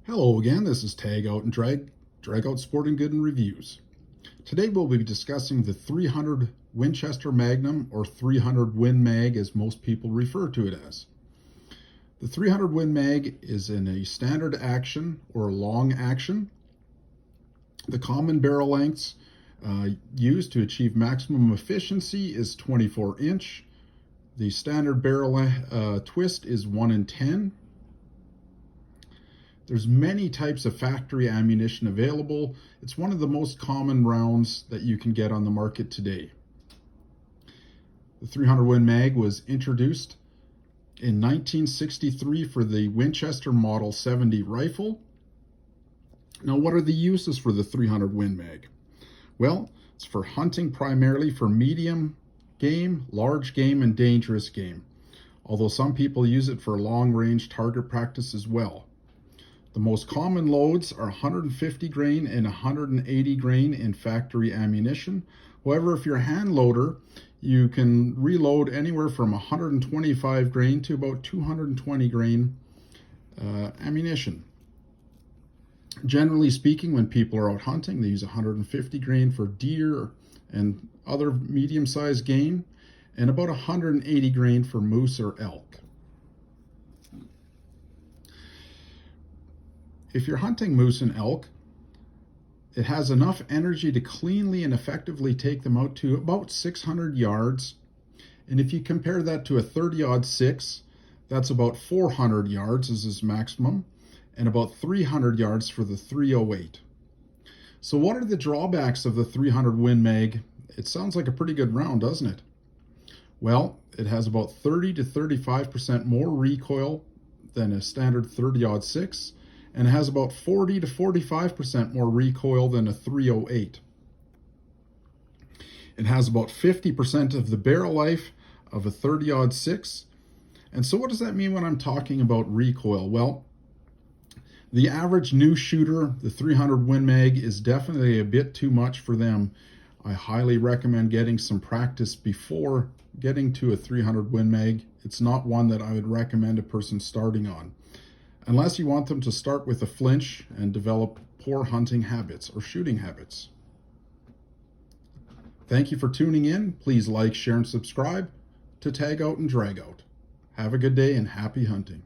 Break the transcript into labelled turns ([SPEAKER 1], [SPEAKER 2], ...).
[SPEAKER 1] Hello again, this is Tag Out and Drag Out Sporting Good and Reviews. Today we'll be discussing the 300 Winchester Magnum, or 300 Win Mag as most people refer to it as. The 300 Win Mag is in a standard action or long action. The common barrel lengths used to achieve maximum efficiency is 24 inch. The standard barrel twist is 1 in 10. There's many types of factory ammunition available. It's one of the most common rounds that you can get on the market today. The 300 Win Mag was introduced in 1963 for the Winchester Model 70 rifle. Now, what are the uses for the 300 Win Mag? Well, it's for hunting primarily for medium game, large game, and dangerous game, although some people use it for long-range target practice as well. The most common loads are 150 grain and 180 grain in factory ammunition. However, if you're a hand loader, you can reload anywhere from 125 grain to about 220 grain ammunition. Generally speaking, when people are out hunting, they use 150 grain for deer and other medium-sized game, and about 180 grain for moose or elk. If you're hunting moose and elk, it has enough energy to cleanly and effectively take them out to about 600 yards. And if you compare that to a 30-06, that's about 400 yards as its maximum, and about 300 yards for the 308. So what are the drawbacks of the 300 Win Mag? It sounds like a pretty good round, doesn't it? Well, it has about 30 to 35% more recoil than a standard 30-06. And it has about 40 to 45% more recoil than a 308. It has about 50% of the barrel life of a 30-06. And so what does that mean when I'm talking about recoil? Well, the average new shooter, the 300 Win Mag, is definitely a bit too much for them. I highly recommend getting some practice before getting to a 300 Win Mag. It's not one that I would recommend a person starting on, unless you want them to start with a flinch and develop poor hunting habits or shooting habits. Thank you for tuning in. Please like, share, and subscribe to Tag Out and Drag Out. Have a good day and happy hunting.